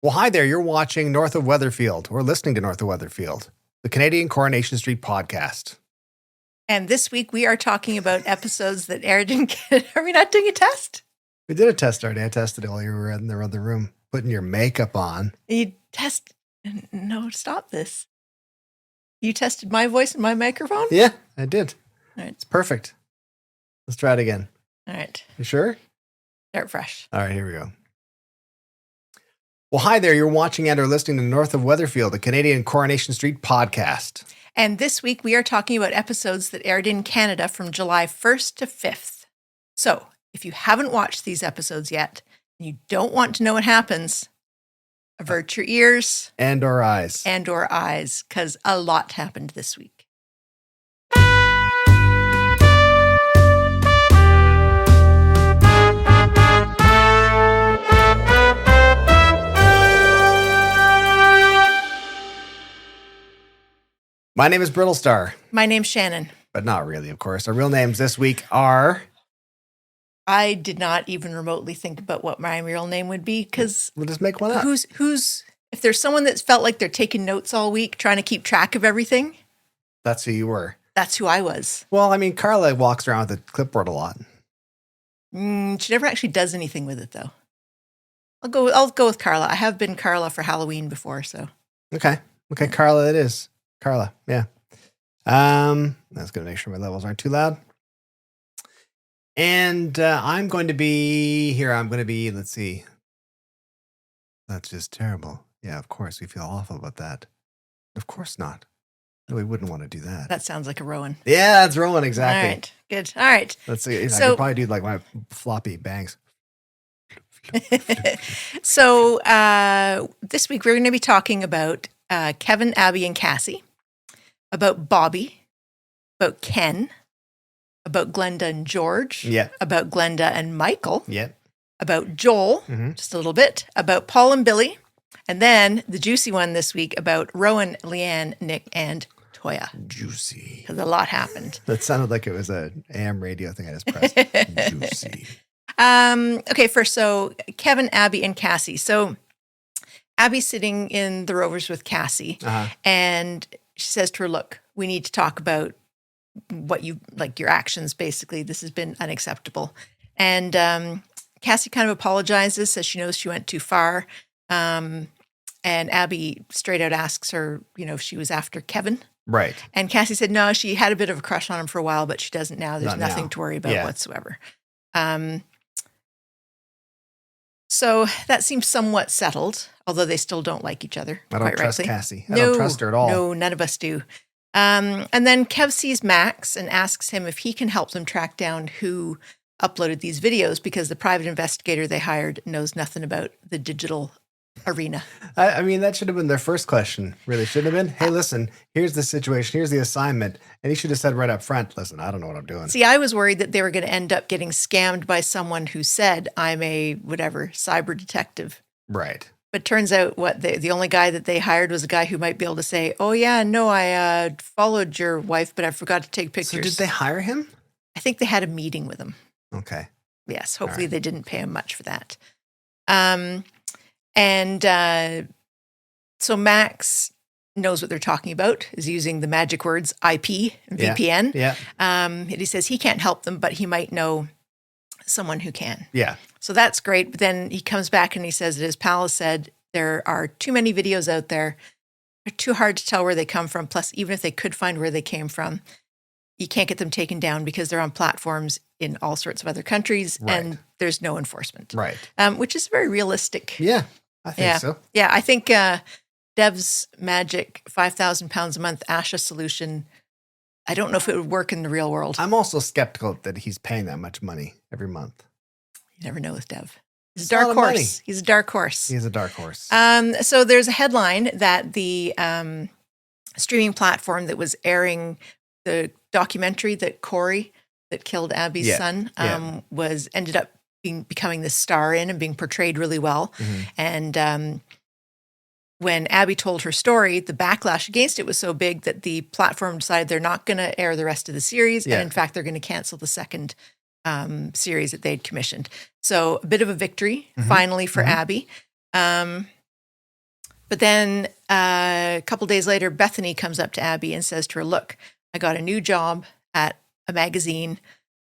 Well, hi there. You're watching North of Weatherfield or listening to North of Weatherfield, the Canadian Coronation Street podcast. And this week we are talking about episodes that aired in Canada. Are we not doing a test? We did a test already. I tested it while you were in the other room, putting your makeup on. You test. No, stop this. You tested my voice and my microphone? Yeah, I did. All right. It's perfect. Let's try it again. All right. You sure? Start fresh. All right, here we go. Well, hi there. You're watching and or listening to North of Weatherfield, the Canadian Coronation Street podcast. And this week we are talking about episodes that aired in Canada from July 1st to 5th. So if you haven't watched these episodes yet, and you don't want to know what happens, avert your ears. And or eyes. And or eyes, because a lot happened this week. My name is Brittlestar. My name's Shannon. But not really, of course. Our real names this week are... I did not even remotely think about what my real name would be, because... We'll just make one up. Who's if there's someone that's felt like they're taking notes all week, trying to keep track of everything... That's who you were. That's who I was. Well, I mean, Carla walks around with a clipboard a lot. She never actually does anything with it, though. I'll go with Carla. I have been Carla for Halloween before, so... Okay, Carla it is. Carla, yeah. That's going to make sure my levels aren't too loud. And I'm going to be, let's see. That's just terrible. Yeah, of course, we feel awful about that. Of course not. No, we wouldn't want to do that. That sounds like a Rowan. Yeah, that's Rowan, exactly. All right, good. All right. Let's see. I could probably do like my floppy bangs. So this week we're going to be talking about Kevin, Abi, and Cassie, about Bobby, about Ken, about Glenda and George, about Glenda and Michael, about Joel, just a little bit, about Paul and Billy, and then the juicy one this week about Rowan, Leanne, Nick, and Toyah. Juicy. Because a lot happened. That sounded like it was an AM radio thing I just pressed. Juicy. Okay, first, so Kevin, Abi, and Cassie. So Abby's sitting in the Rovers with Cassie, and she says to her, look, we need to talk about what you, like your actions, basically. This has been unacceptable. And Cassie kind of apologizes, says she knows she went too far. And Abi straight out asks her, if she was after Kevin. Right. And Cassie said, no, she had a bit of a crush on him for a while, but she doesn't now. There's Not nothing now. to worry about whatsoever. So that seems somewhat settled, although they still don't like each other. I don't trust rightly. Cassie. I don't trust her at all. No, none of us do. And then Kev sees Max and asks him if he can help them track down who uploaded these videos, because the private investigator they hired knows nothing about the digital arena. I mean, that should have been their first question. Really shouldn't have been. Hey, listen, here's the situation. Here's the assignment. And he should have said right up front, listen, I don't know what I'm doing. See, I was worried that they were going to end up getting scammed by someone who said, I'm a cyber detective. Right. But turns out the only guy that they hired was a guy who might be able to say, oh, yeah, no, I followed your wife, but I forgot to take pictures. So did they hire him? I think they had a meeting with him. Okay. Yes. Hopefully they didn't pay him much for that. So Max knows what they're talking about, is using the magic words IP and VPN. Yeah. And he says he can't help them, but he might know someone who can. Yeah. So that's great. But then he comes back and he says that his pal has said there are too many videos out there. They're too hard to tell where they come from. Plus, even if they could find where they came from, you can't get them taken down because they're on platforms in all sorts of other countries, and there's no enforcement. Right. Which is very realistic. Yeah, I think so. Yeah, I think Dev's magic £5,000 a month ASHA solution, I don't know if it would work in the real world. I'm also skeptical that he's paying that much money every month. You never know with Dev. He's a dark horse. He's a dark horse. He is a dark horse. So there's a headline that the streaming platform that was airing the documentary that Corey, that killed Abby's son, was ended up becoming the star in and being portrayed really well. And when Abi told her story, the backlash against it was so big that the platform decided they're not going to air the rest of the series. And in fact, they're going to cancel the second series that they'd commissioned. So a bit of a victory finally for Abi. But then a couple days later, Bethany comes up to Abi and says to her, look, I got a new job at a magazine.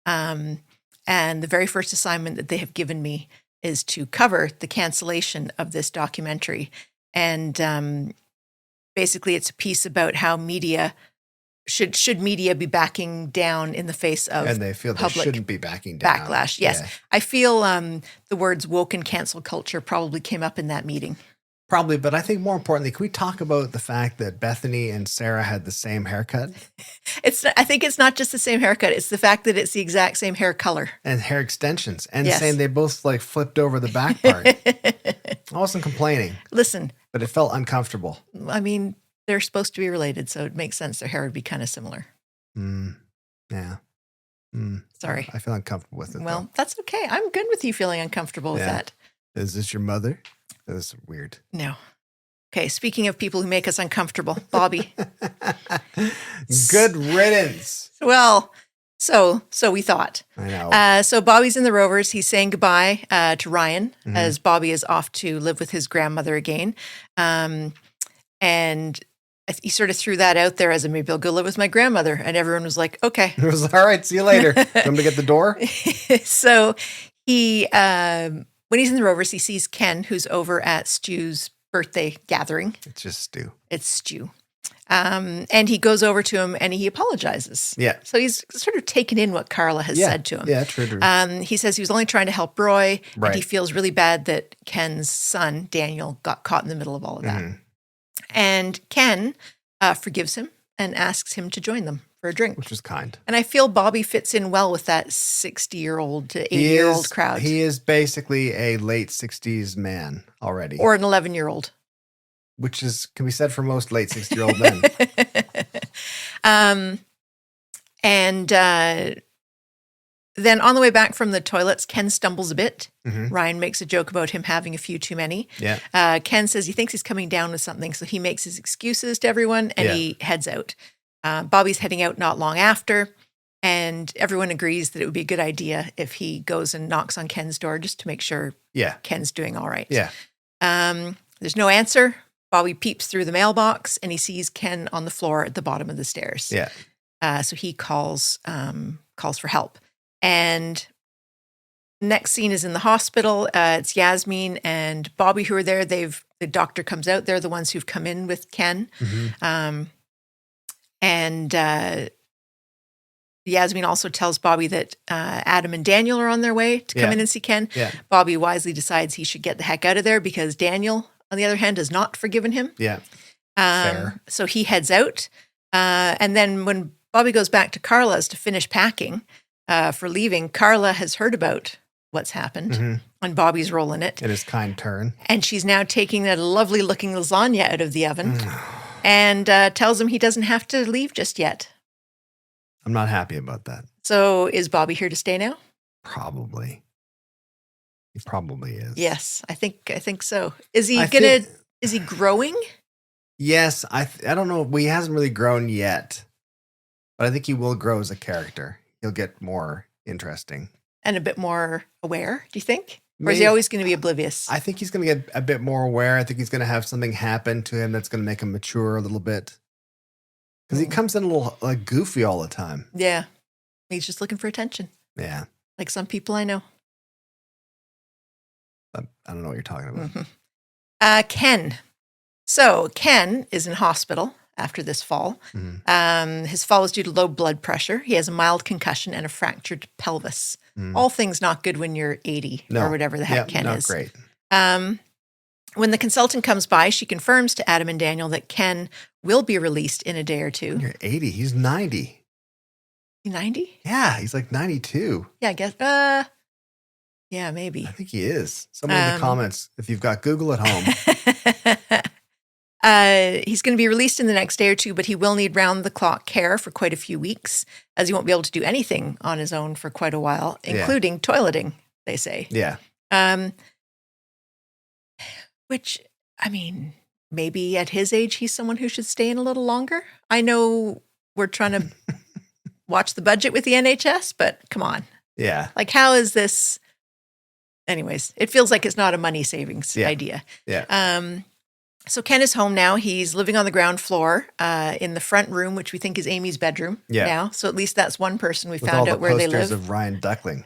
And the very first assignment that they have given me is to cover the cancellation of this documentary. And basically it's a piece about how media should media be backing down in the face of and they feel they shouldn't be backing down. Backlash. Yes. Yeah. I feel the words woke and cancel culture probably came up in that meeting. Probably, but I think more importantly, can we talk about the fact that Bethany and Sarah had the same haircut? I think it's not just the same haircut. It's the fact that it's the exact same hair color. And hair extensions. And saying they both like flipped over the back part. I wasn't complaining. Listen. But it felt uncomfortable. I mean, they're supposed to be related, so it makes sense their hair would be kind of similar. Yeah. Sorry. I feel uncomfortable with it. Well, that's okay. I'm good with you feeling uncomfortable with that. Is this your mother? That's weird. No. Okay, speaking of people who make us uncomfortable, Bobby. Good riddance. Well, so we thought. I know. So Bobby's in the Rovers. He's saying goodbye to Ryan as Bobby is off to live with his grandmother again. And he sort of threw that out there as maybe I'll go live with my grandmother. And everyone was like, okay. It was all right. See you later. Come to get the door. So he... when he's in the Rovers, he sees Ken, who's over at Stu's birthday gathering. It's just Stu. It's Stu. And he goes over to him and he apologizes. Yeah. So he's sort of taken in what Carla has said to him. Yeah, true. He says he was only trying to help Roy. Right. And he feels really bad that Ken's son, Daniel, got caught in the middle of all of that. And Ken forgives him and asks him to join them for a drink. Which is kind. And I feel Bobby fits in well with that 60-year-old to 80-year-old crowd. He is basically a late 60s man already. Or an 11-year-old. Which can be said for most late 60-year-old men. Then on the way back from the toilets, Ken stumbles a bit. Ryan makes a joke about him having a few too many. Yeah. Ken says he thinks he's coming down with something, so he makes his excuses to everyone and he heads out. Bobby's heading out not long after, and everyone agrees that it would be a good idea if he goes and knocks on Ken's door just to make sure Ken's doing all right. Yeah. There's no answer. Bobby peeps through the mailbox and he sees Ken on the floor at the bottom of the stairs. Yeah. So he calls for help. And next scene is in the hospital. It's Yasmin and Bobby who are there. The doctor comes out. They're the ones who've come in with Ken. And Yasmin also tells Bobby that Adam and Daniel are on their way to come in and see Ken. Yeah. Bobby wisely decides he should get the heck out of there because Daniel, on the other hand, has not forgiven him. Yeah. Fair. So he heads out. And then when Bobby goes back to Carla's to finish packing for leaving, Carla has heard about what's happened and Bobby's rolling it. In his kind turn. And she's now taking that lovely looking lasagna out of the oven. And tells him he doesn't have to leave just yet. I'm not happy about that. So is Bobby here to stay now? Probably. He probably is. Yes, I think so. Is he is he growing? Yes, I don't know. He hasn't really grown yet. But I think he will grow as a character. He'll get more interesting. And a bit more aware, do you think? Or is he always going to be oblivious? I think he's going to get a bit more aware. I think he's going to have something happen to him that's going to make him mature a little bit. Because he comes in a little like goofy all the time. Yeah. He's just looking for attention. Yeah. Like some people I know. I don't know what you're talking about. Ken. So Ken is in hospital after this fall. His fall was due to low blood pressure. He has a mild concussion and a fractured pelvis. All things not good when you're 80 or whatever the heck Ken is. Great. When the consultant comes by, she confirms to Adam and Daniel that Ken will be released in a day or two. You're 80. He's 90. 90? Yeah, he's like 92. Yeah, I guess. Yeah, maybe. I think he is. Somebody in the comments, if you've got Google at home. He's going to be released in the next day or two, but he will need round-the-clock care for quite a few weeks, as he won't be able to do anything on his own for quite a while, including toileting, they say. Yeah. Which, I mean, maybe at his age, he's someone who should stay in a little longer. I know we're trying to watch the budget with the NHS, but come on. Yeah. Like, how is this? Anyways, it feels like it's not a money savings idea. Yeah. So Ken is home now. He's living on the ground floor in the front room, which we think is Amy's bedroom now. So at least that's one person we found out where they live. With all the posters of Ryan Duckling.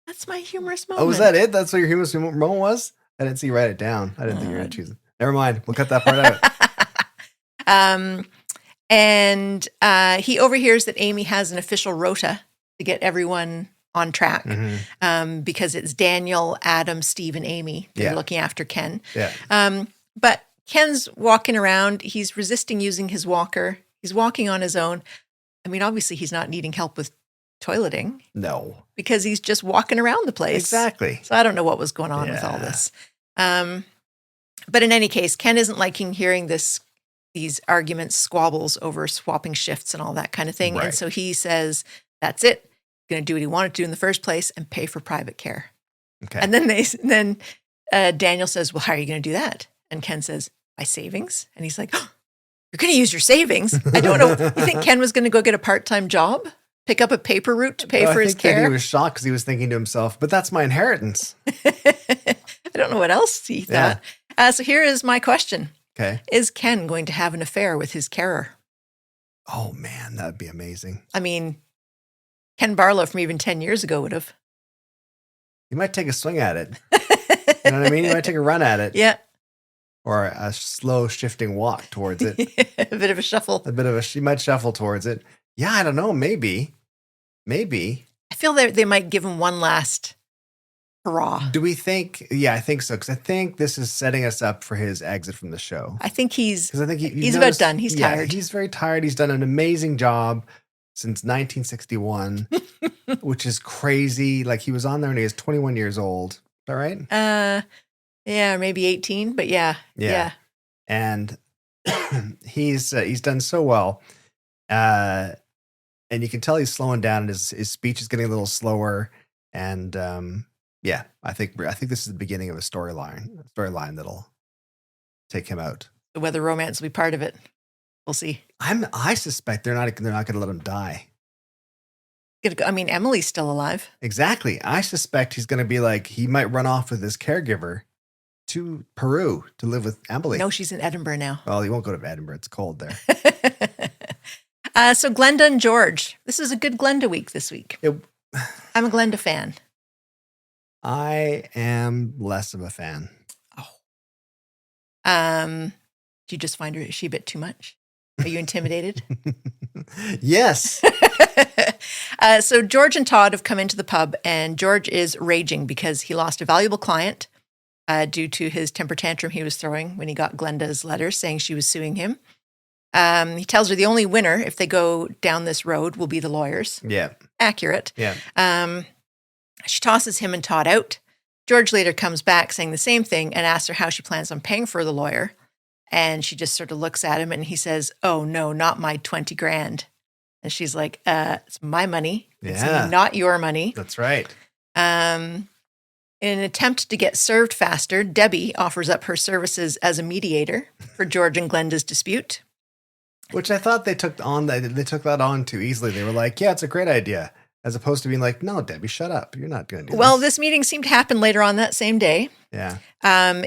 That's my humorous moment. Oh, was that it? That's what your humorous moment was? I didn't see you write it down. I didn't think you were going to choose it. Never mind. We'll cut that part out. And he overhears that Amy has an official rota to get everyone on track because it's Daniel, Adam, Steve, and Amy that are looking after Ken. But Ken's walking around. He's resisting using his walker. He's walking on his own. I mean, obviously, he's not needing help with toileting. No. Because he's just walking around the place. Exactly. So I don't know what was going on with all this. But in any case, Ken isn't liking hearing these arguments, squabbles over swapping shifts and all that kind of thing. Right. And so he says, that's it. Going to do what he wanted to do in the first place and pay for private care. Okay. And then Daniel says, well, how are you going to do that? And Ken says, my savings. And he's like, oh, you're going to use your savings? I don't know. You think Ken was going to go get a part-time job? Pick up a paper route to pay for his care? I think he was shocked because he was thinking to himself, but that's my inheritance. I don't know what else he thought. Yeah. So here is my question. Okay. Is Ken going to have an affair with his carer? Oh, man, that would be amazing. I mean, Ken Barlow from even 10 years ago would have. He might take a swing at it. You know what I mean? He might take a run at it. Yeah. Or a slow shifting walk towards it. A bit of a shuffle. She might shuffle towards it. Yeah, I don't know. Maybe. I feel that they might give him one last hurrah. Do we think? Yeah, I think so. Because I think this is setting us up for his exit from the show. I think he's he's about done. He's tired. He's very tired. He's done an amazing job since 1961, which is crazy. Like he was on there when he was 21 years old. Is that right? Yeah, maybe 18, but yeah. And he's done so well. And you can tell he's slowing down, and his speech is getting a little slower. And I think this is the beginning of a storyline that'll take him out. Whether romance will be part of it, we'll see. I suspect they're not going to let him die. I mean, Emily's still alive. Exactly. I suspect he's going to be like, he might run off with his caregiver to Peru to live with Emily. No, she's in Edinburgh now. Well, he won't go to Edinburgh. It's cold there. So Glenda and George. This is a good Glenda week this week. I'm a Glenda fan. I am less of a fan. Do you just find her, is she a bit too much? Are you intimidated? Yes. So George and Todd have come into the pub, and George is raging because he lost a valuable client due to his temper tantrum he was throwing when he got Glenda's letter saying she was suing him. He tells her the only winner, if they go down this road, will be the lawyers. Yeah. Accurate. Yeah. She tosses him and Todd out. George later comes back saying the same thing and asks her how she plans on paying for the lawyer. And she just sort of looks at him and he says, oh, no, not my 20 grand. And she's like, it's my money. It's not your money. That's right. In an attempt to get served faster, Debbie offers up her services as a mediator for George and Glenda's dispute. Which I thought they took that on too easily. They were like, yeah, it's a great idea. As opposed to being like, no, Debbie, shut up. You're not going to do Well, this meeting seemed to happen later on that same day. Yeah.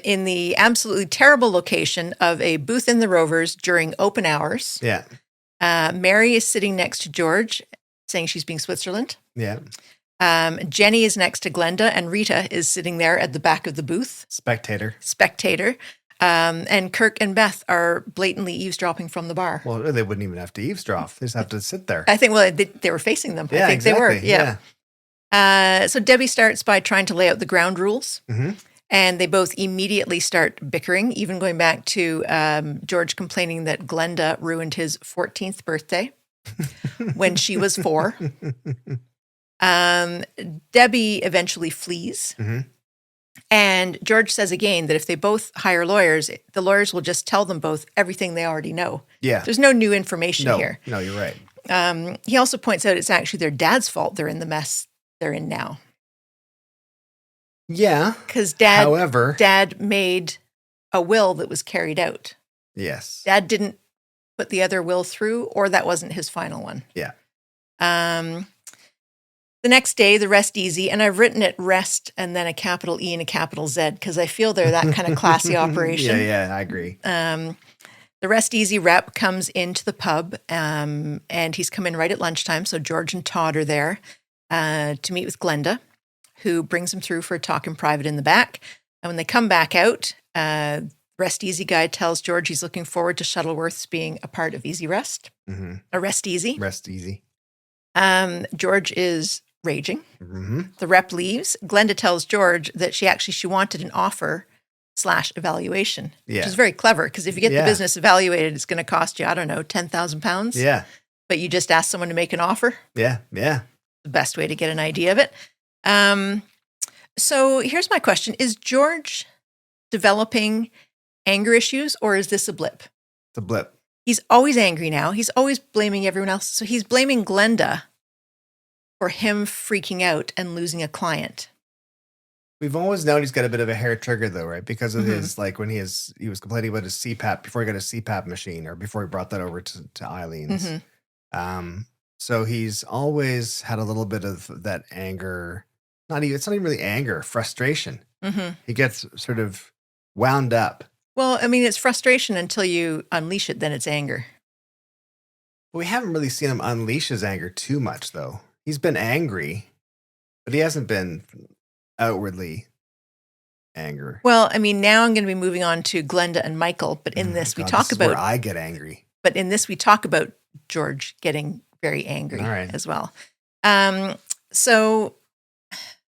In the absolutely terrible location of a booth in the Rovers during open hours. Yeah. Mary is sitting next to George, saying she's being Switzerland. Yeah. Jenny is next to Glenda, and Rita is sitting there at the back of the booth. Spectator. And Kirk and Beth are blatantly eavesdropping from the bar. Well, they wouldn't even have to eavesdrop. They just have to sit there. I think, they were facing them. Yeah, I think exactly. They were. Yeah. So Debbie starts by trying to lay out the ground rules. Mm-hmm. And they both immediately start bickering, even going back to George complaining that Glenda ruined his 14th birthday when she was 4. Debbie eventually flees. Mm-hmm. And George says again that if they both hire lawyers, the lawyers will just tell them both everything they already know. Yeah. There's no new information here. No, you're right. He also points out it's actually their dad's fault they're in the mess they're in now. Yeah. Because Dad made a will that was carried out. Yes. Dad didn't put the other will through, or that wasn't his final one. Yeah. The next day, the rest easy, and I've written it rest and then a capital E and a capital Z because I feel they're that kind of classy operation. Yeah, I agree. The rest easy rep comes into the pub, and he's come in right at lunchtime. So George and Todd are there to meet with Glenda, who brings him through for a talk in private in the back. And when they come back out, Rest Easy guy tells George he's looking forward to Shuttleworth's being a part of Easy Rest. Mm-hmm. A Rest Easy. Rest Easy. George is raging. Mm-hmm. The rep leaves. Glenda tells George that she wanted an offer/evaluation, which is very clever because if you get the business evaluated, it's going to cost you, I don't know, £10,000. Yeah. But you just ask someone to make an offer. Yeah. The best way to get an idea of it. So here's my question. Is George developing anger issues or is this a blip? It's a blip. He's always angry now. He's always blaming everyone else. So he's blaming Glenda for him freaking out and losing a client. We've always known he's got a bit of a hair trigger though, right? Because of his, like when he was complaining about his CPAP before he got a CPAP machine or before he brought that over to Eileen's. So he's always had a little bit of that anger. It's not even really anger, frustration. He gets sort of wound up. Well, I mean, it's frustration until you unleash it, then it's anger. We haven't really seen him unleash his anger too much though. He's been angry, but he hasn't been outwardly angry. Well, I mean, now I'm going to be moving on to Glenda and Michael, but in this we talk about where I get angry. But in this we talk about George getting very angry as well. So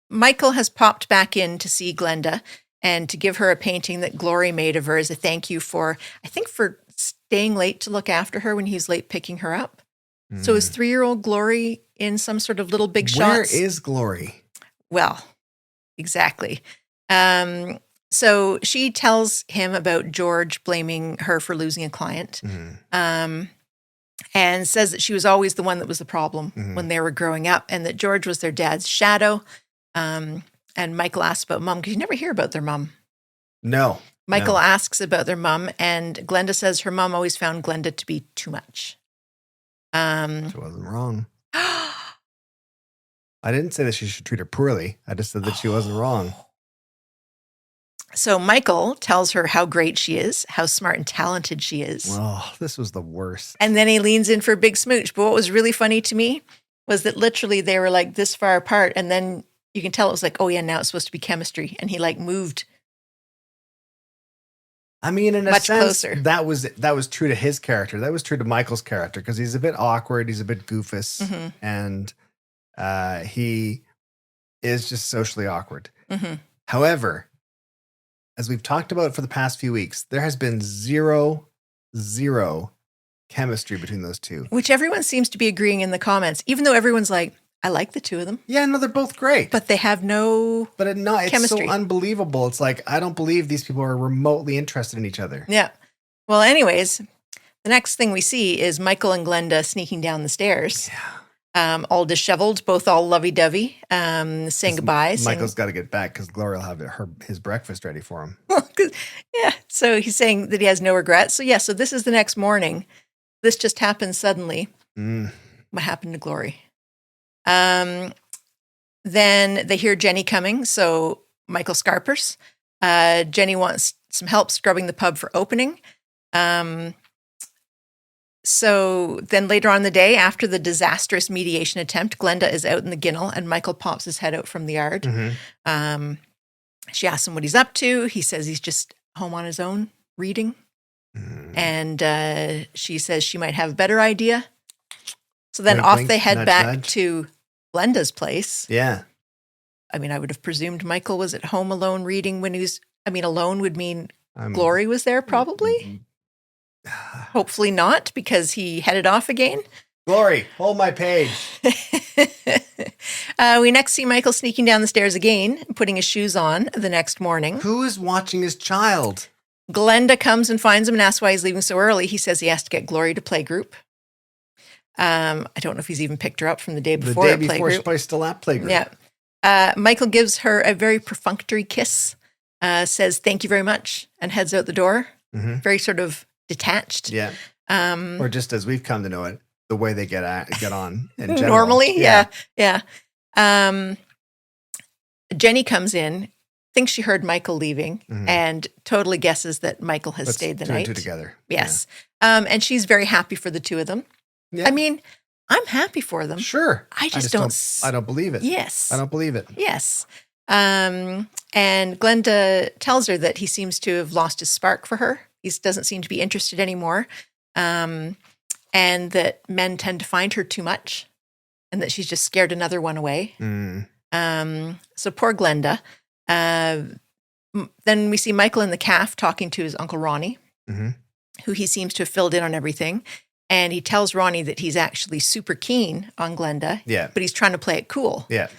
Michael has popped back in to see Glenda and to give her a painting that Glory made of her as a thank you for staying late to look after her when he's late picking her up. So is 3-year-old Glory in some sort of little big shots? Where is Glory? Well, exactly. So she tells him about George blaming her for losing a client, and says that she was always the one that was the problem when they were growing up, and that George was their dad's shadow. And Michael asks about mom because you never hear about their mom. No. Michael asks about their mom, and Glenda says her mom always found Glenda to be too much. She wasn't wrong. I didn't say that she should treat her poorly. I just said that she wasn't wrong. So Michael tells her how great she is, how smart and talented she is. Oh, this was the worst. And then he leans in for a big smooch. But what was really funny to me was that literally they were like this far apart. And then you can tell it was like, oh yeah, now it's supposed to be chemistry. And he like moved. I mean, in a much sense, closer. that was true to his character. That was true to Michael's character because he's a bit awkward. He's a bit goofus. And he is just socially awkward. However, as we've talked about for the past few weeks, there has been zero chemistry between those two. Which everyone seems to be agreeing in the comments, even though everyone's like, I like the two of them. Yeah, no, they're both great. But they have no it's chemistry. So unbelievable. It's like, I don't believe these people are remotely interested in each other. Yeah. Well, anyways, the next thing we see is Michael and Glenda sneaking down the stairs. Yeah. All disheveled, both all lovey-dovey, saying goodbye. Michael's got to get back because Gloria will have his breakfast ready for him. Yeah, so he's saying that he has no regrets. So this is the next morning. This just happened suddenly. What happened to Glory? Then they hear Jenny coming, so Michael scarpers. Jenny wants some help scrubbing the pub for opening. So then later on in the day, after the disastrous mediation attempt, Glenda is out in the ginnel and Michael pops his head out from the yard. She asks him what he's up to. He says he's just home on his own reading. And she says she might have a better idea. So then off they head back to Glenda's place. Yeah. I mean, I would have presumed Michael was at home alone reading when he was, alone would mean Glory was there probably. Hopefully not, because he headed off again. Glory, hold my page. We next see Michael sneaking down the stairs again, putting his shoes on the next morning. Who is watching his child? Glenda comes and finds him and asks why he's leaving so early. He says he has to get Glory to playgroup. I don't know if he's even picked her up from the day before. The day before, she's probably still at playgroup. Yeah. Michael gives her a very perfunctory kiss, says thank you very much, and heads out the door. Very sort of detached. Yeah. Or just as we've come to know it, the way they get on in general. Normally. Yeah. Jenny comes in, thinks she heard Michael leaving, and totally guesses that Michael has stayed the night. Two together. Yes. Yeah. And she's very happy for the two of them. Yeah. I mean, I'm happy for them. Sure. I just don't. I don't believe it. Yes. I don't believe it. Yes. And Glenda tells her that he seems to have lost his spark for her. He doesn't seem to be interested anymore. And that men tend to find her too much, and that she's just scared another one away. So poor Glenda. Then we see Michael in the calf talking to his Uncle Ronnie, who he seems to have filled in on everything. And he tells Ronnie that he's actually super keen on Glenda, but he's trying to play it cool. Yeah.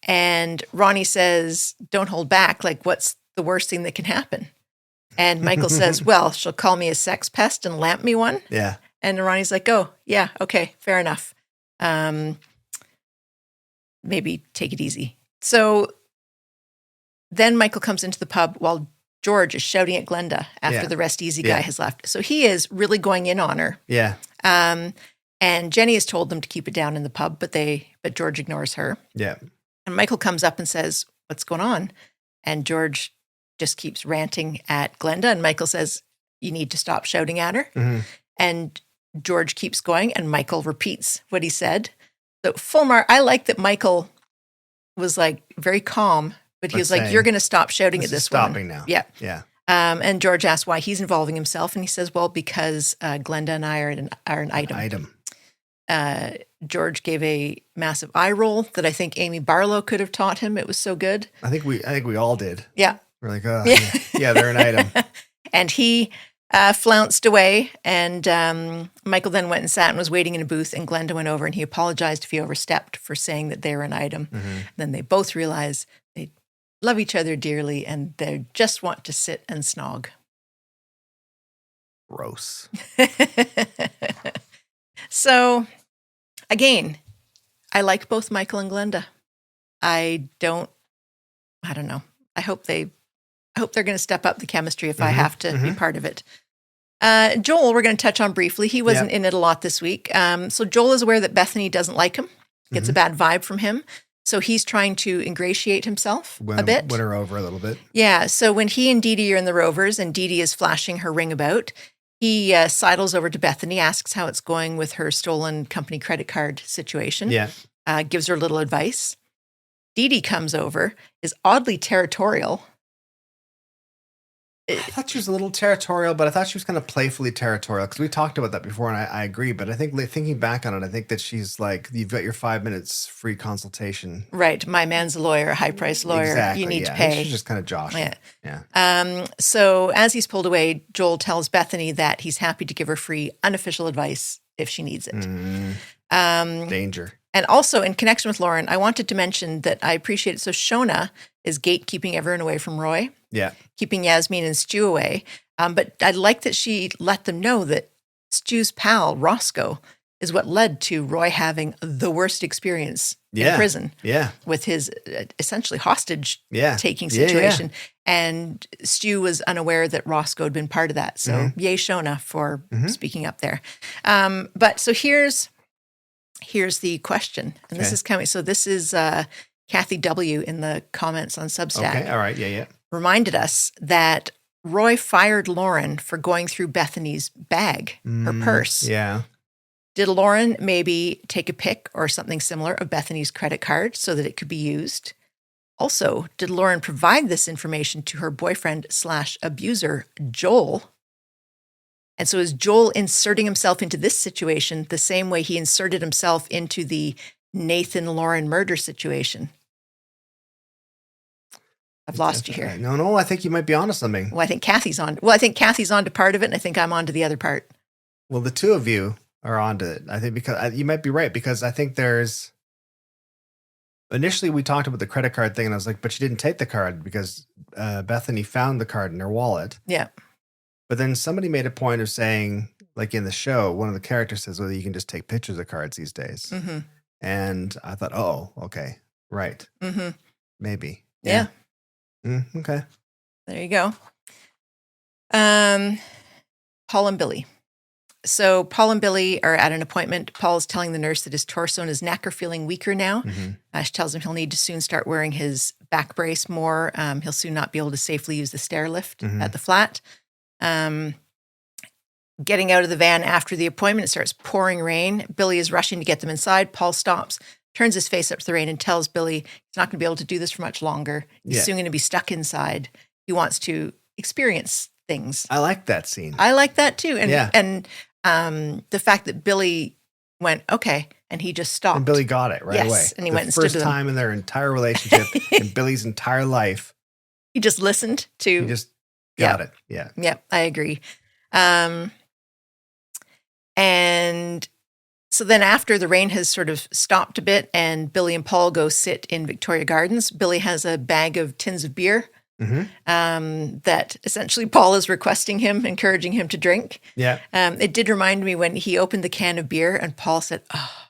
And Ronnie says, don't hold back. Like, what's the worst thing that can happen? And Michael says, well, she'll call me a sex pest and lamp me one. Yeah. And Ronnie's like, oh, yeah, okay, fair enough. Maybe take it easy. So then Michael comes into the pub while George is shouting at Glenda after the rest easy guy has left. So he is really going in on her. Yeah. And Jenny has told them to keep it down in the pub, but George ignores her. Yeah. And Michael comes up and says, what's going on? And George just keeps ranting at Glenda. And Michael says, you need to stop shouting at her. And George keeps going, and Michael repeats what he said. So full mark. I like that Michael was like very calm, but he was like, you're going to stop shouting at this one. Stopping now. Yeah. Yeah. And George asks why he's involving himself. And he says, well, because Glenda and I are an item. George gave a massive eye roll that I think Amy Barlow could have taught him. It was so good. I think we all did. Yeah. We're like, oh, yeah, they're an item. And he flounced away. And Michael then went and sat and was waiting in a booth. And Glenda went over and he apologized if he overstepped for saying that they were an item. Then they both realize they love each other dearly and they just want to sit and snog. Gross. So, again, I like both Michael and Glenda. I don't know. I hope they're going to step up the chemistry if I have to be part of it. Joel, we're going to touch on briefly. He wasn't in it a lot this week. So Joel is aware that Bethany doesn't like him, gets a bad vibe from him. So he's trying to ingratiate himself a bit. Win her over a little bit. Yeah. So when he and Dee Dee are in the Rovers and Dee Dee is flashing her ring about, he sidles over to Bethany, asks how it's going with her stolen company credit card situation. Yeah. Gives her a little advice. Dee Dee comes over, is oddly territorial. I thought she was a little territorial, but I thought she was kind of playfully territorial because we talked about that before, and I agree. But I think thinking back on it, I think that she's like, you've got your 5 minutes free consultation. Right. My man's a lawyer, a high-priced lawyer. Exactly, you need to pay. She's just kind of joshing. Yeah. So as he's pulled away, Joel tells Bethany that he's happy to give her free, unofficial advice if she needs it. Danger. And also, in connection with Lauren, I wanted to mention that I appreciate it. So Shona is gatekeeping everyone away from Roy. Yeah. Keeping Yasmin and Stu away. But I like that she let them know that Stu's pal, Roscoe, is what led to Roy having the worst experience in prison. Yeah. With his essentially hostage taking situation. And Stu was unaware that Roscoe had been part of that. So yay, Shona, for speaking up there. But so here's the question. And this is coming. So this is Kathy W. in the comments on Substack. Okay, all right, yeah. Reminded us that Roy fired Lauren for going through Bethany's bag, her purse. Yeah. Did Lauren maybe take a pic or something similar of Bethany's credit card so that it could be used? Also, did Lauren provide this information to her boyfriend/abuser, Joel? And so is Joel inserting himself into this situation the same way he inserted himself into the Nathan Lauren murder situation? I've lost you here. No, I think you might be onto something. Well, I think Kathy's on. Well, I think Kathy's on to part of it, and I think I'm on to the other part. Well, the two of you are onto it. I think because you might be right, because I think there's. Initially, we talked about the credit card thing, and I was like, but she didn't take the card because Bethany found the card in her wallet. Yeah. But then somebody made a point of saying, like in the show, one of the characters says, well, you can just take pictures of cards these days. And I thought, oh, okay, right. Maybe. Yeah. Okay. There you go. Paul and Billy. So Paul and Billy are at an appointment. Paul's telling the nurse that his torso and his neck are feeling weaker now. She tells him he'll need to soon start wearing his back brace more. He'll soon not be able to safely use the stair lift at the flat. Getting out of the van after the appointment, it starts pouring rain. Billy is rushing to get them inside. Paul stops, turns his face up to the rain, and tells Billy he's not going to be able to do this for much longer. He's soon going to be stuck inside. He wants to experience things. I like that scene. I like that too. And the fact that Billy went, okay, and he just stopped. And Billy got it right away. And he went and stood first time in their entire relationship, in Billy's entire life. He just listened to. He just got it. Yeah. Yeah, I agree. And so then after the rain has sort of stopped a bit and Billy and Paul go sit in Victoria Gardens, Billy has a bag of tins of beer that essentially Paul is requesting him, encouraging him to drink. Yeah. It did remind me when he opened the can of beer and Paul said, "Oh,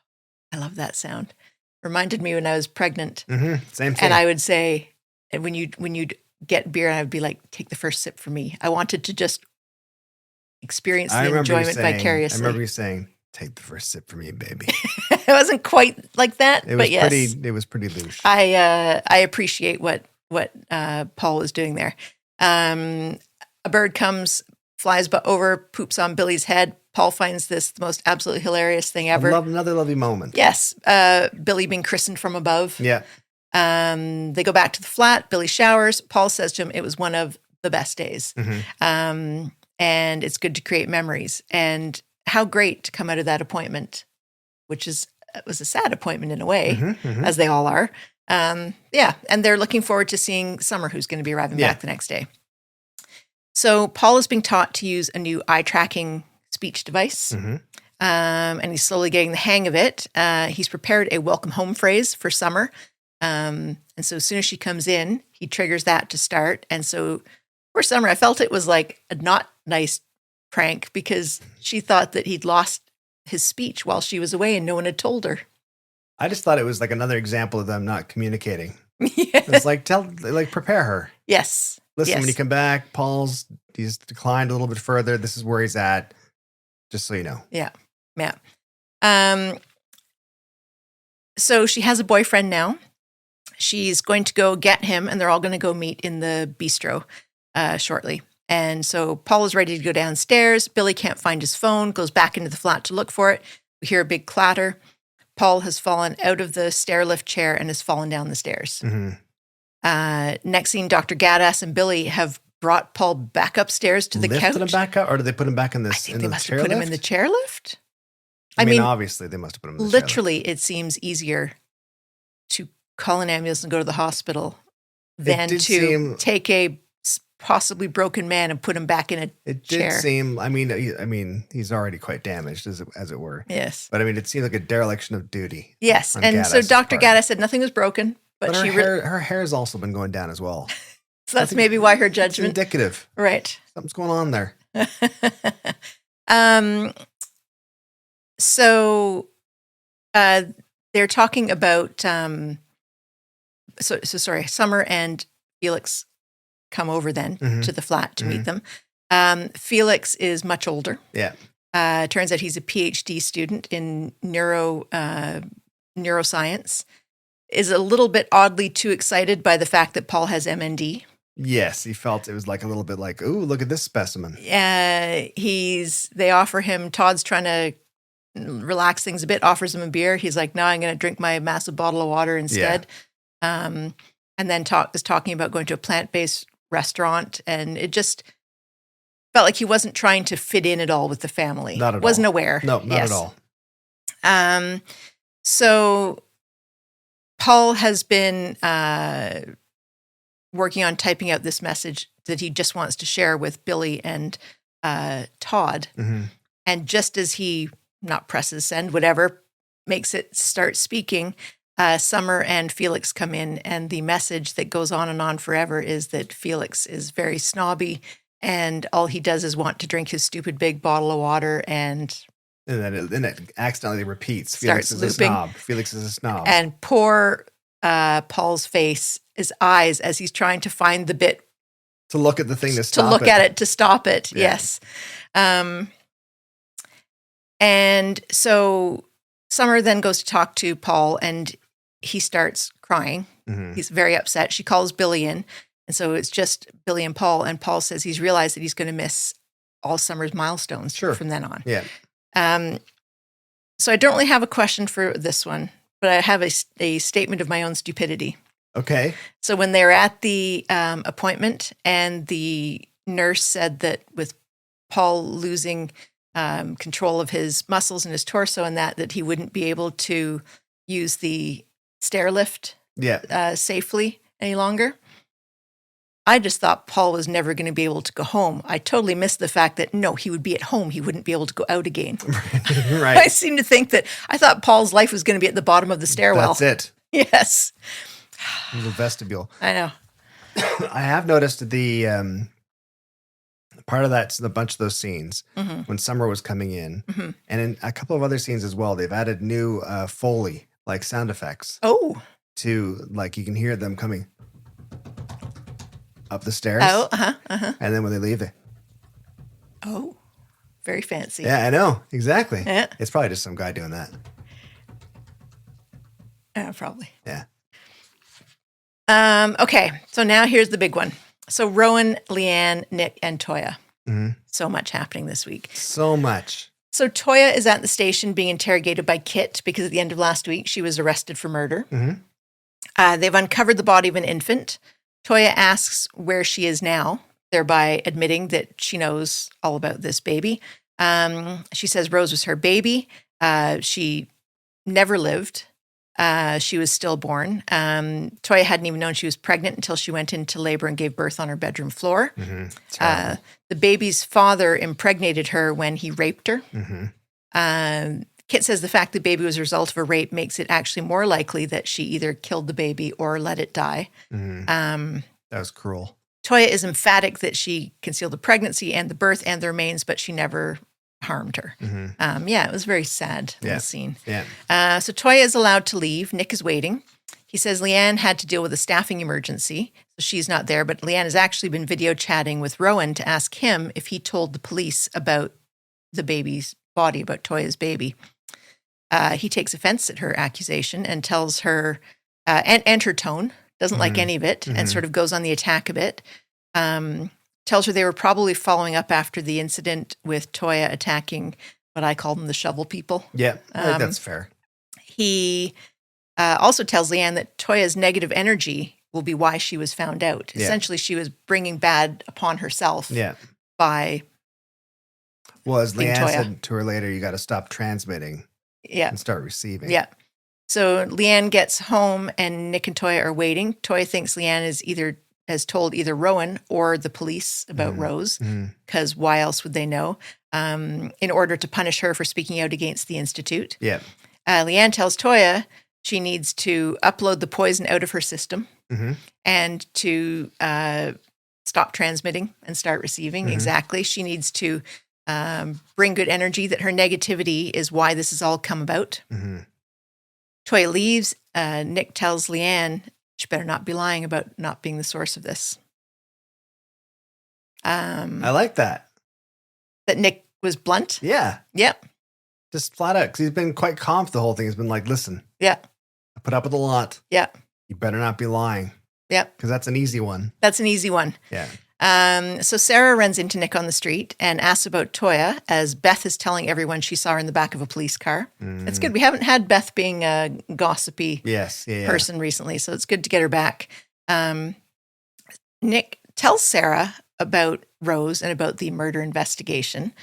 I love that sound." Reminded me when I was pregnant. Same thing. And I would say, when you'd get beer, I would be like, "Take the first sip for me." I wanted to just experience the enjoyment vicariously. I remember you saying, "Take the first sip for me, baby." It wasn't quite like that, but yes. It was pretty loose. I appreciate what Paul was doing there. A bird comes, flies over, poops on Billy's head. Paul finds this the most absolutely hilarious thing ever. Another lovely moment. Yes. Billy being christened from above. Yeah. They go back to the flat. Billy showers. Paul says to him, it was one of the best days. And it's good to create memories. And how great to come out of that appointment, which was a sad appointment in a way, as they all are. And they're looking forward to seeing Summer, who's going to be arriving back the next day. So Paul is being taught to use a new eye-tracking speech device, and he's slowly getting the hang of it. He's prepared a welcome home phrase for Summer, and so as soon as she comes in, he triggers that to start. And so for Summer, I felt it was like a not nice prank because she thought that he'd lost his speech while she was away and no one had told her. I just thought it was like another example of them not communicating. It's like, prepare her. Yes. Listen, when you come back, he's declined a little bit further. This is where he's at, just so you know. Yeah. So she has a boyfriend now. She's going to go get him, and they're all going to go meet in the bistro shortly. And so Paul is ready to go downstairs. Billy can't find his phone, goes back into the flat to look for it. We hear a big clatter. Paul has fallen out of the stair lift chair and has fallen down the stairs. Next scene, Dr. Gaddis and Billy have brought Paul back upstairs to the couch. Lifted him back up, or did they put him back in this? I think they must have put him in the chairlift. I mean, obviously they must have put him in the literally, it seems easier to call an ambulance and go to the hospital than to take a possibly broken man and put him back in a chair. It did seem, I mean, he's already quite damaged, as it were. Yes. But I mean, it seemed like a dereliction of duty. Yes. And so Dr. Gaddis said nothing was broken, but her hair's also been going down as well. So that's maybe why her judgment. It's indicative. Right. Something's going on there. So they're talking about, sorry, Summer and Felix come over then to the flat to meet them. Felix is much older. Yeah. Turns out he's a PhD student in neuroscience. Is a little bit oddly too excited by the fact that Paul has MND. Yes, he felt it was like a little bit like, ooh, look at this specimen. They offer him, Todd's trying to relax things a bit, offers him a beer. He's like, no, I'm going to drink my massive bottle of water instead. Yeah. And then is talking about going to a plant-based restaurant, and it just felt like he wasn't trying to fit in at all with the family. Not at all. Wasn't aware. No, not at all. So Paul has been working on typing out this message that he just wants to share with Billy and Todd. And just as he not presses send, whatever, makes it start speaking, Summer and Felix come in, and the message that goes on and on forever is that Felix is very snobby, and all he does is want to drink his stupid big bottle of water, and then it accidentally repeats. Felix is looping. A snob. Felix is a snob. And poor Paul's face, his eyes, as he's trying to find the bit to look at the thing to stop it. To look at it to stop it. Yeah. Yes. And so Summer then goes to talk to Paul, and he starts crying. Mm-hmm. He's very upset. She calls Billy in, and so it's just Billy and Paul says he's realized that he's going to miss all Summer's milestones from then on. Yeah. So I don't really have a question for this one, but I have a statement of my own stupidity. Okay. So when they were at the appointment and the nurse said that with Paul losing control of his muscles and his torso and that he wouldn't be able to use the stair lift safely any longer, I just thought Paul was never going to be able to go home. I totally missed the fact that, no, he would be at home. He wouldn't be able to go out again. Right. I seem to think that I thought Paul's life was going to be at the bottom of the stairwell. That's it. Yes. The vestibule. I know. I have noticed the part of that's a bunch of those scenes when Summer was coming in, and in a couple of other scenes as well, they've added new Foley, like sound effects. Oh. To, like, you can hear them coming up the stairs. Oh, And then when they leave, they... Oh, very fancy. Yeah, I know. Exactly. Yeah. It's probably just some guy doing that. Probably. Yeah. Okay, so now here's the big one. So Rowan, Leanne, Nick, and Toyah. Mm-hmm. So much happening this week. So much. So Toyah is at the station being interrogated by Kit because at the end of last week, she was arrested for murder. Mm-hmm. They've uncovered the body of an infant. Toyah asks where she is now, thereby admitting that she knows all about this baby. She says Rose was her baby. She never lived. She was stillborn. Toyah hadn't even known she was pregnant until she went into labor and gave birth on her bedroom floor. Mm-hmm. The baby's father impregnated her when he raped her. Mm-hmm. Kit says the fact the baby was a result of a rape makes it actually more likely that she either killed the baby or let it die. Mm-hmm. That was cruel. Toyah is emphatic that she concealed the pregnancy and the birth and the remains, but she never harmed her. Mm-hmm. It was very sad, little scene. Yeah. So Toyah is allowed to leave. Nick is waiting. He says Leanne had to deal with a staffing emergency, so she's not there, but Leanne has actually been video chatting with Rowan to ask him if he told the police about the baby's body, about Toyah's baby. He takes offense at her accusation and tells her, and her tone, doesn't like any of it, and sort of goes on the attack a bit. Tells her they were probably following up after the incident with Toyah attacking what I call them the shovel people. Yeah, I think that's fair. He also tells Leanne that Toyah's negative energy will be why she was found out. Yeah. Essentially, she was bringing bad upon herself by Well, as being Leanne Toyah. said to her later, you got to stop transmitting and start receiving. Yeah. So Leanne gets home and Nick and Toyah are waiting. Toyah thinks Leanne has told either Rowan or the police about Rose, because why else would they know? In order to punish her for speaking out against the Institute. Yeah. Leanne tells Toyah she needs to upload the poison out of her system and to stop transmitting and start receiving. Exactly. She needs to bring good energy, that her negativity is why this has all come about. Toyah leaves. Nick tells Leanne she better not be lying about not being the source of this. I like that. That Nick was blunt? Yeah. Yep. Just flat out, because he's been quite calm the whole thing. He's been like, listen, Yeah. I put up with a lot. Yeah. You better not be lying. Yep. Because that's an easy one. That's an easy one. Yeah. So Sarah runs into Nick on the street and asks about Toyah, as Beth is telling everyone she saw her in the back of a police car. It's good. We haven't had Beth being a gossipy person recently, so it's good to get her back. Nick tells Sarah about Rose and about the murder investigation.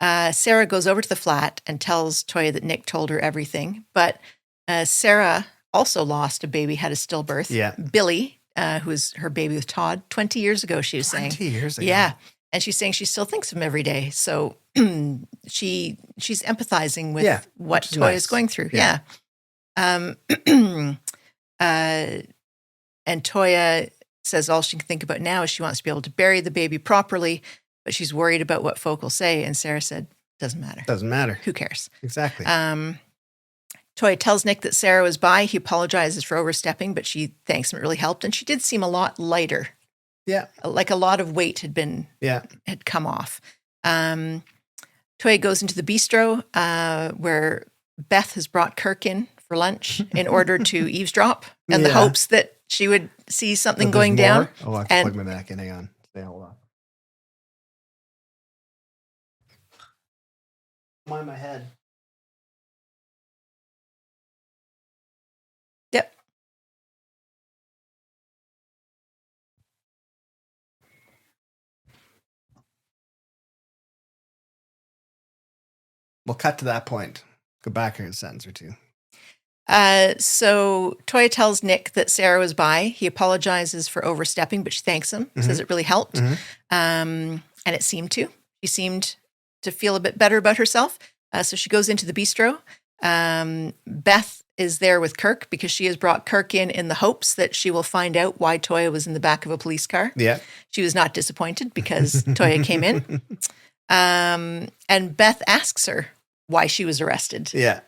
Sarah goes over to the flat and tells Toyah that Nick told her everything, but Sarah also lost a baby, had a stillbirth. Yeah. Billy, who was her baby with Todd 20 years ago, she was saying. 20 years ago. Yeah. And she's saying she still thinks of him every day. So she's empathizing with what Toyah is going through. Yeah. And Toyah says all she can think about now is she wants to be able to bury the baby properly, but she's worried about what folk will say. And Sarah said, doesn't matter. Doesn't matter. Who cares? Exactly. Toyah tells Nick that Sarah was by. He apologizes for overstepping, but she thanks him. It really helped. And she did seem a lot lighter. Yeah. Like a lot of weight had come off. Toyah Toyah goes into the bistro where Beth has brought Kirk in for lunch in order to eavesdrop in the hopes that she would see something going down. Oh, I have to plug my back in. Hang on. Hold on. Mind my head. Yep. We'll cut to that point. Go back a sentence or two. So Toyah tells Nick that Sarah was by. He apologizes for overstepping, but she thanks him, says it really helped. And it seemed to. She seemed to feel a bit better about herself. So she goes into the bistro. Beth is there with Kirk because she has brought Kirk in the hopes that she will find out why Toyah was in the back of a police car. Yeah. She was not disappointed because Toyah came in. And Beth asks her why she was arrested. Yeah.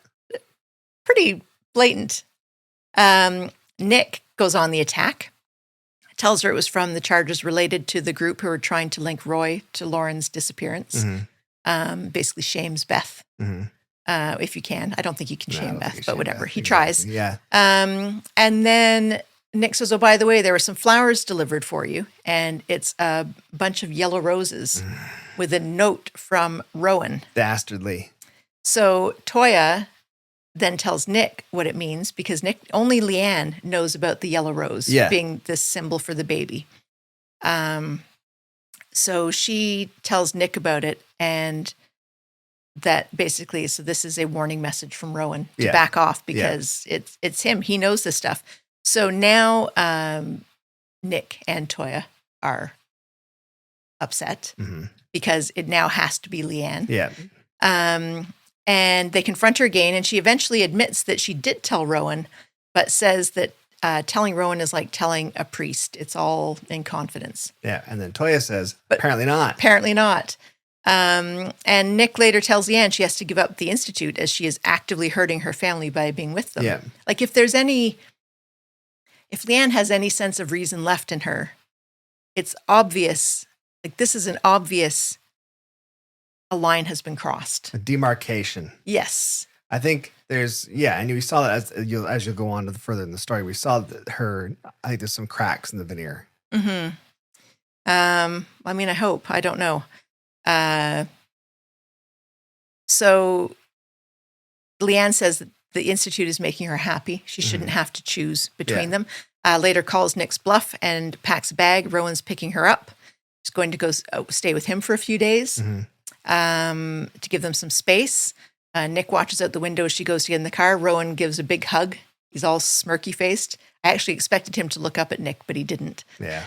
Pretty blatant. Nick goes on the attack, tells her it was from the charges related to the group who were trying to link Roy to Lauren's disappearance. Basically shames Beth. If you can. I don't think you can shame Beth, but whatever. He tries. Yeah. And then Nick says, oh, by the way, there were some flowers delivered for you. And it's a bunch of yellow roses with a note from Rowan. Dastardly. So Toyah then tells Nick what it means because only Leanne knows about the yellow rose being the symbol for the baby. So she tells Nick about it and that basically, so this is a warning message from Rowan to back off because it's him. He knows this stuff. So now Nick and Toyah are upset because it now has to be Leanne. Yeah. And they confront her again, and she eventually admits that she did tell Rowan, but says that telling Rowan is like telling a priest. It's all in confidence. Yeah, and then Toyah says, apparently not. Apparently not. And Nick later tells Leanne she has to give up the Institute as she is actively hurting her family by being with them. Yeah. Like if Leanne has any sense of reason left in her, it's obvious. Like this is an obvious, a line has been crossed. A demarcation. Yes. I think there's, and we saw that as you go on to further in the story, we saw that I think there's some cracks in the veneer. I mean, I hope. I don't know. So Leanne says that the Institute is making her happy. She shouldn't have to choose between them. Later calls Nick's bluff and packs a bag. Rowan's picking her up. She's going to go stay with him for a few days to give them some space. Nick watches out the window as she goes to get in the car. Rowan gives a big hug. He's all smirky faced. I actually expected him to look up at Nick, but he didn't. Yeah.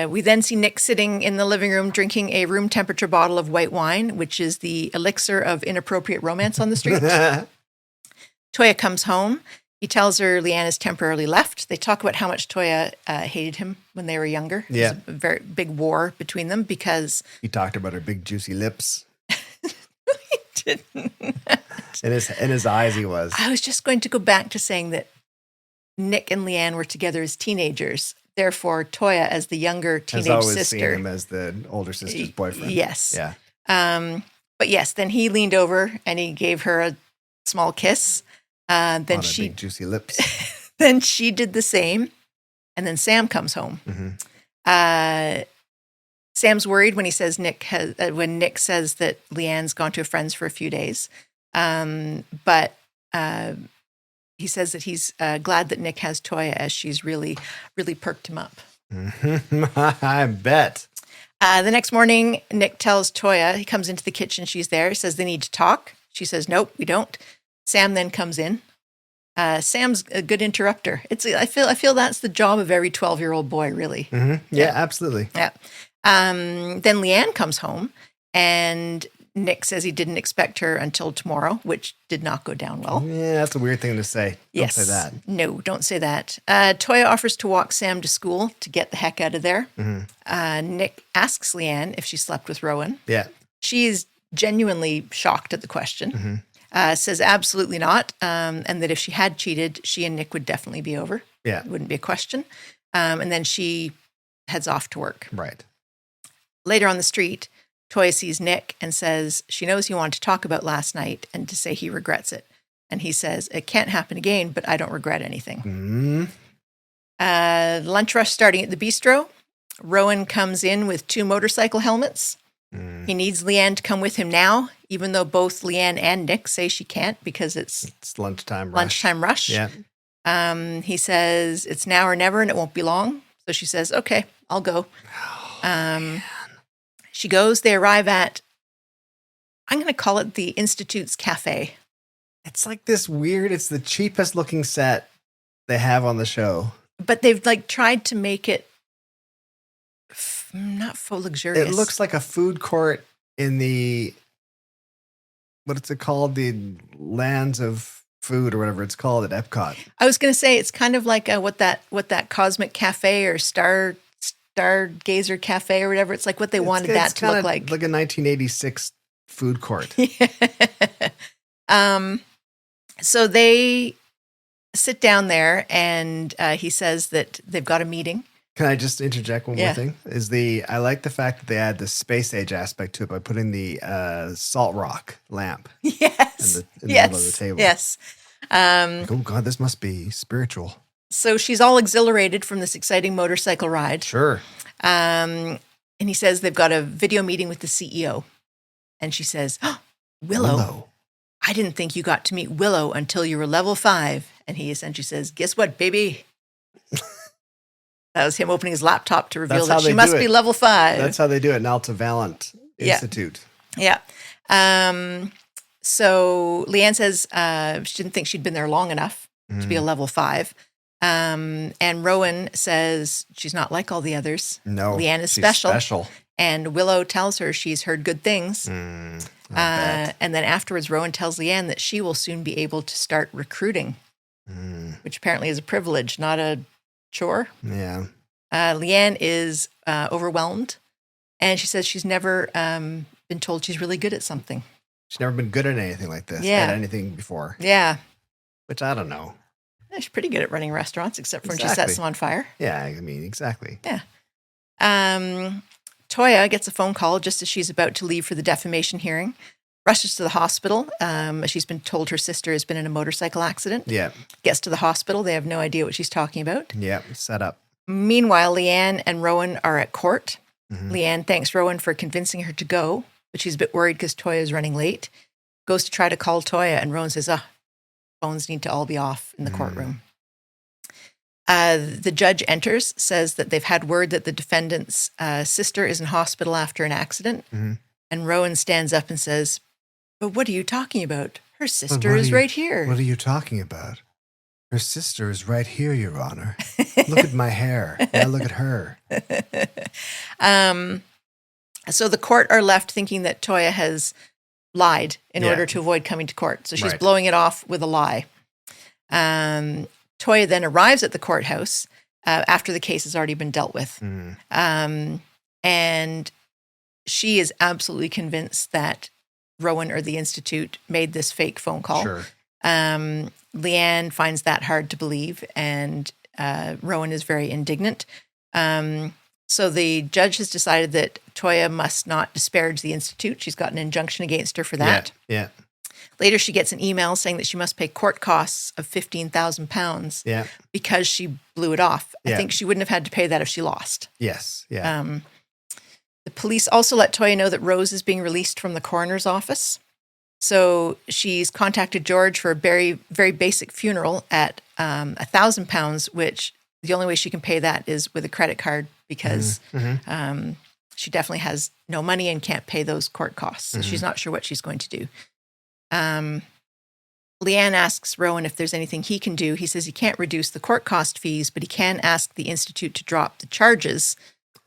We then see Nick sitting in the living room drinking a room temperature bottle of white wine, which is the elixir of inappropriate romance on the street. Toyah comes home. He tells her Leanne is temporarily left. They talk about how much Toyah hated him when they were younger. Yeah. There's a very big war between them because... He talked about her big juicy lips. He didn't. In his eyes he was. I was just going to go back to saying that Nick and Leanne were together as teenagers. Therefore, Toyah, as the younger teenage has always sister, seen him as the older sister's boyfriend. Yes. Yeah. But yes, then he leaned over and he gave her a small kiss. Then big juicy lips. Then she did the same, and then Sam comes home. Sam's worried when he says when Nick says that Leanne's gone to a friend's for a few days, but he says that he's glad that Nick has Toyah as she's really, really perked him up. I bet. The next morning, Nick tells Toyah, he comes into the kitchen, she's there, says they need to talk. She says, nope, we don't. Sam then comes in. Sam's a good interrupter. I feel that's the job of every 12-year-old boy, really. Yeah, absolutely. Yeah. Then Leanne comes home, and Nick says he didn't expect her until tomorrow, which did not go down well. Yeah, that's a weird thing to say. Yes. Don't say that. No, don't say that. Toyah offers to walk Sam to school to get the heck out of there. Nick asks Leanne if she slept with Rowan. Yeah. She is genuinely shocked at the question. Says absolutely not, and that if she had cheated, she and Nick would definitely be over. Yeah. It wouldn't be a question. And then she heads off to work. Right. Later on the street, Toyah sees Nick and says she knows he wanted to talk about last night and to say he regrets it. And he says, it can't happen again, but I don't regret anything. Lunch rush starting at the bistro. Rowan comes in with 2 motorcycle helmets. He needs Leanne to come with him now, even though both Leanne and Nick say she can't because it's lunchtime rush. Yeah. He says it's now or never and it won't be long. So she says, okay, I'll go. She goes. They arrive at, I'm going to call it the Institute's Cafe. It's like this weird, it's the cheapest looking set they have on the show. But they've like tried to make it not faux luxurious. It looks like a food court in the, what's it called? The Lands of Food or whatever it's called at Epcot. I was going to say it's kind of like what that Cosmic Cafe or Stargazer Cafe or whatever. It's like what they wanted that to look like. Like a 1986 food court. So they sit down there and he says that they've got a meeting. Can I just interject one more thing? I like the fact that they add the space age aspect to it by putting the salt rock lamp in the middle of the table. Yes. Oh God, this must be spiritual. So she's all exhilarated from this exciting motorcycle ride. Sure. And he says they've got a video meeting with the CEO. And she says, oh, Willow. I didn't think you got to meet Willow until you were level 5. And he essentially says, guess what, baby? That was him opening his laptop to reveal that she must be level 5. That's how they do it in Altavalent Institute. Yeah. So Leanne says she didn't think she'd been there long enough to be a level 5. And Rowan says she's not like all the others. No, Leanne is special. And Willow tells her she's heard good things. And then afterwards, Rowan tells Leanne that she will soon be able to start recruiting, which apparently is a privilege, not a chore. Yeah. Leanne is overwhelmed, and she says she's never been told she's really good at something. She's never been good at anything like this, at anything before. Yeah. Which I don't know. Yeah, she's pretty good at running restaurants, except for when she sets them on fire. Yeah, I mean, exactly. Yeah. Toyah gets a phone call just as she's about to leave for the defamation hearing. Rushes to the hospital. She's been told her sister has been in a motorcycle accident. Yeah. Gets to the hospital. They have no idea what she's talking about. Yeah, set up. Meanwhile, Leanne and Rowan are at court. Leanne thanks Rowan for convincing her to go, but she's a bit worried because Toyah is running late. Goes to try to call Toyah, and Rowan says, phones need to all be off in the courtroom. The judge enters, says that they've had word that the defendant's sister is in hospital after an accident. And Rowan stands up and says, but what are you talking about? Her sister is right here. What are you talking about? Her sister is right here, Your Honor. Look at my hair. Now look at her. So the court are left thinking that Toyah has lied in order to avoid coming to court. So she's blowing it off with a lie. Toyah then arrives at the courthouse after the case has already been dealt with. And she is absolutely convinced that Rowan or the Institute made this fake phone call. Sure. Leanne finds that hard to believe, and Rowan is very indignant. So the judge has decided that Toyah must not disparage the Institute. She's got an injunction against her for that. Yeah. Later, she gets an email saying that she must pay court costs of £15,000 because she blew it off. I think she wouldn't have had to pay that if she lost. Yes. Yeah. The police also let Toyah know that Rose is being released from the coroner's office. So she's contacted George for a very, very basic funeral at £1,000, which the only way she can pay that is with a credit card because she definitely has no money and can't pay those court costs. So she's not sure what she's going to do. Leanne asks Rowan if there's anything he can do. He says he can't reduce the court cost fees, but he can ask the Institute to drop the charges.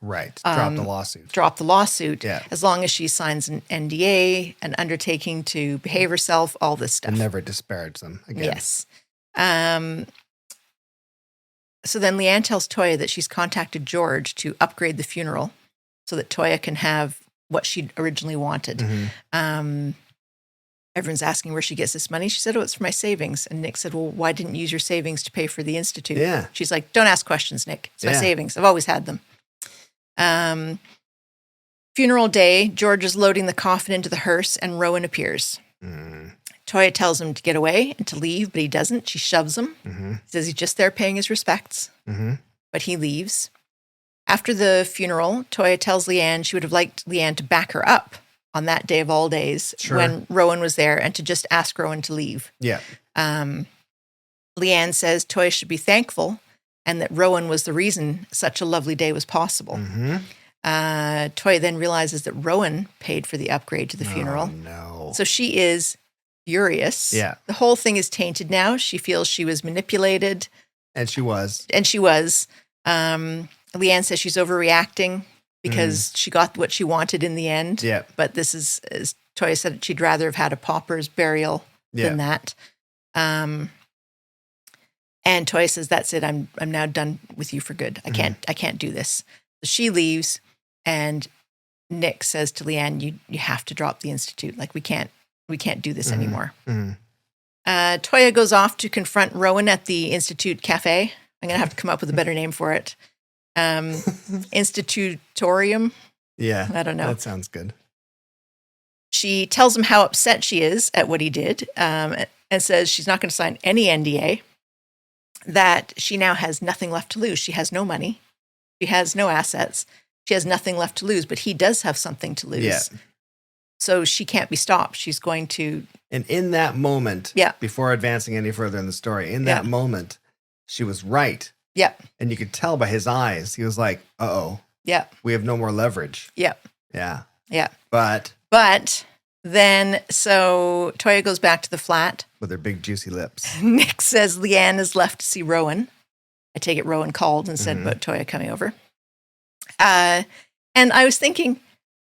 Right. Drop the lawsuit. Drop the lawsuit. Yeah. As long as she signs an NDA, an undertaking to behave herself, all this stuff. And never disparage them again. Yes. So then Leanne tells Toyah that she's contacted George to upgrade the funeral so that Toyah can have what she originally wanted. Everyone's asking where she gets this money. She said, it's for my savings. And Nick said, well, why didn't you use your savings to pay for the Institute? Yeah. She's like, don't ask questions, Nick. It's my savings. I've always had them. Funeral day, George is loading the coffin into the hearse and Rowan appears. Toyah tells him to get away and to leave, but he doesn't. She shoves him. He says he's just there paying his respects, but he leaves. After the funeral, Toyah tells Leanne she would have liked Leanne to back her up on that day of all days when Rowan was there and to just ask Rowan to leave. Yeah. Leanne says Toyah should be thankful and that Rowan was the reason such a lovely day was possible. Toyah then realizes that Rowan paid for the upgrade to the funeral. No. So she is furious. Yeah. The whole thing is tainted now. She feels she was manipulated. And she was. Leanne says she's overreacting because she got what she wanted in the end. Yeah. But this is, as Toyah said, she'd rather have had a pauper's burial than that. And Toyah says, "That's it. I'm now done with you for good. I can't do this." So she leaves, and Nick says to Leanne, "You have to drop the institute. Like we can't do this anymore." Toyah goes off to confront Rowan at the Institute Cafe. I'm gonna have to come up with a better name for it. Institutorium. Yeah, I don't know. That sounds good. She tells him how upset she is at what he did, and says she's not going to sign any NDA. That she now has nothing left to lose. She has no money. She has no assets. She has nothing left to lose, but he does have something to lose. Yeah. So she can't be stopped. She's going to... And in that moment, before advancing any further in the story, in that moment, she was right. Yeah. And you could tell by his eyes, he was like, uh-oh. Yeah. We have no more leverage. Yeah. Yeah. Yeah. But then, so Toyah goes back to the flat. With her big juicy lips. Nick says Leanne is left to see Rowan. I take it Rowan called and said about Toyah coming over. And I was thinking,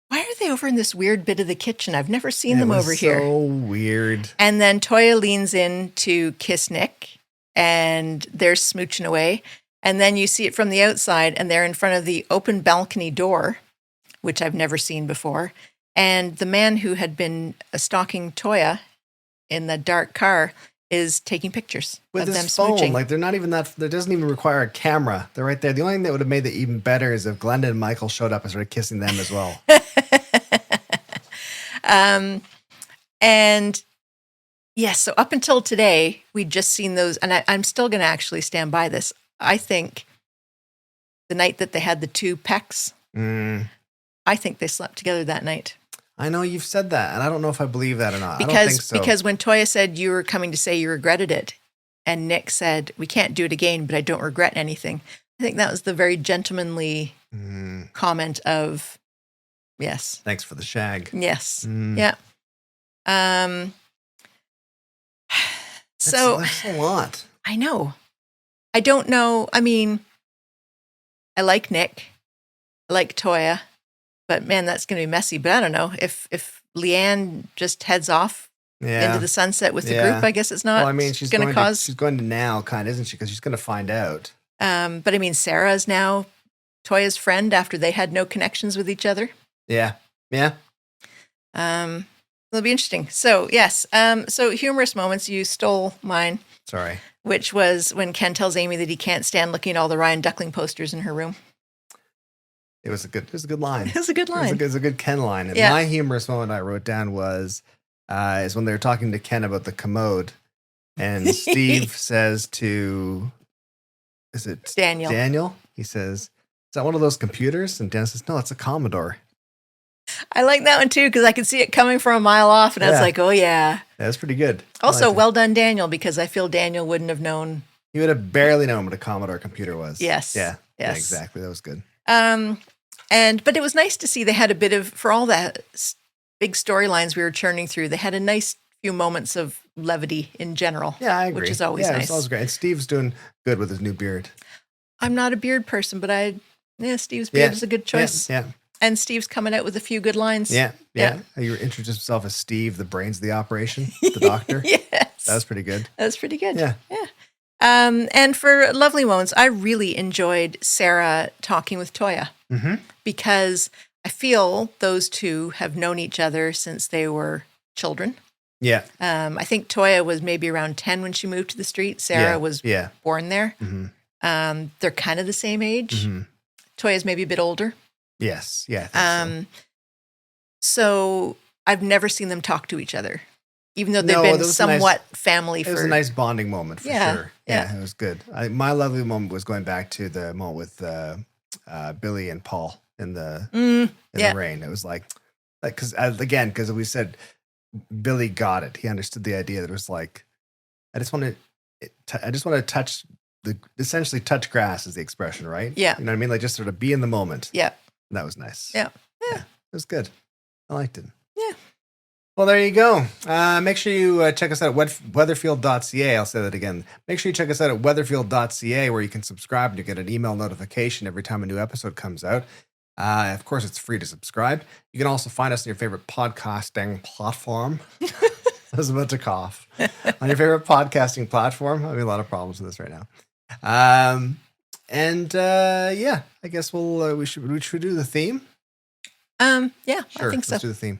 why are they over in this weird bit of the kitchen? I've never seen them over here. So weird. And then Toyah leans in to kiss Nick, and they're smooching away. And then you see it from the outside, and they're in front of the open balcony door, which I've never seen before. And the man who had been stalking Toyah in the dark car is taking pictures with of them his phone. smooching. Like they're not even that. There doesn't even require a camera. They're right there. The only thing that would have made it even better is if Glenda and Michael showed up and started kissing them as well. And yes, so up until today, we'd just seen those, and I'm still going to actually stand by this. I think the night that they had the two pecks, I think they slept together that night. I know you've said that, and I don't know if I believe that or not. I don't think so. Because when Toyah said you were coming to say you regretted it, and Nick said, we can't do it again, but I don't regret anything. I think that was the very gentlemanly comment of, yes. Thanks for the shag. Yes. Yeah. So that's a lot. I know. I don't know. I mean, I like Nick. I like Toyah. But man, that's going to be messy. But I don't know if Leanne just heads off into the sunset with the group. I guess it's not. Well, I mean, she's going to now, kind of, isn't she? Because she's going to find out. But I mean, Sarah is now Toya's friend after they had no connections with each other. Yeah. Yeah. It'll be interesting. So yes. So humorous moments. You stole mine. Sorry. Which was when Ken tells Amy that he can't stand looking at all the Ryan Duckling posters in her room. It was a good line. It was a good line. It was a good Ken line. And my humorous moment I wrote down was is when they were talking to Ken about the commode, and Steve says to, is it Daniel? Daniel? He says, "Is that one of those computers?" And Dan says, "No, it's a Commodore." I like that one too because I could see it coming from a mile off, and I was like, "Oh yeah, that's pretty good." Also, well done, Daniel, because I feel Daniel wouldn't have known. He would have barely known what a Commodore computer was. Yes. Yeah. Yes. Yeah, exactly. That was good. But it was nice to see they had a bit of, for all that big storylines we were churning through, they had a nice few moments of levity in general. Yeah, I agree. Which is always nice. It's always great. And Steve's doing good with his new beard. I'm not a beard person, but Steve's beard is a good choice. Yeah. And Steve's coming out with a few good lines. Yeah. You introduced himself as Steve, the brains of the operation, the doctor. Yes. That was pretty good. Yeah. And for lovely moments, I really enjoyed Sarah talking with Toyah because I feel those two have known each other since they were children. Yeah. I think Toyah was maybe around 10 when she moved to the street. Sarah was born there. They're kind of the same age. Toyah's maybe a bit older. Yes. Yeah. I think so. So I've never seen them talk to each other, even though they've No, been there was somewhat family It was a nice bonding moment for Yeah, sure. yeah. Yeah, it was good. My lovely moment was going back to the moment with Billy and Paul in the yeah. rain. It was like because we said Billy got it. He understood the idea that it was like I just want to touch essentially touch grass is the expression, right? Yeah. You know what I mean? Like just sort of be in the moment. Yeah. And that was nice. Yeah. Yeah. It was good. I liked it. Yeah. Well, there you go. Make sure you check us out at weatherfield.ca. I'll say that again. Make sure you check us out at weatherfield.ca where you can subscribe and you get an email notification every time a new episode comes out. Of course, it's free to subscribe. You can also find us on your favorite podcasting platform. I was about to cough. On your favorite podcasting platform. I'm having a lot of problems with this right now. Yeah, I guess we should do the theme. Yeah, Sure, I think so. Let's do the theme.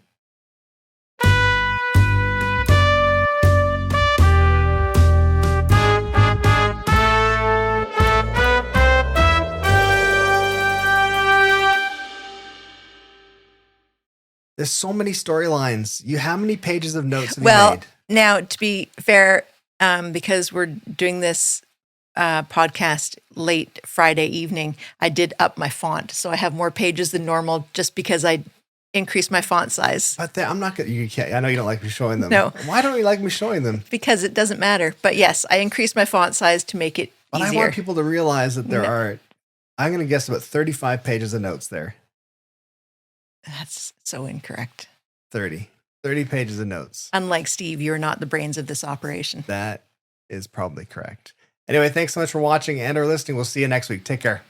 There's so many storylines. How many pages of notes have you made? Now, to be fair, because we're doing this podcast late Friday evening, I did up my font. So I have more pages than normal just because I increased my font size. But I'm not going to, I know you don't like me showing them. No. Why don't you like me showing them? Because it doesn't matter. But yes, I increased my font size to make it but easier. I want people to realize that there are, I'm going to guess about 35 pages of notes there. That's so incorrect. 30 pages of notes. Unlike Steve, you're not the brains of this operation. That is probably correct. Anyway, thanks so much for watching and or listening. We'll see you next week. Take care.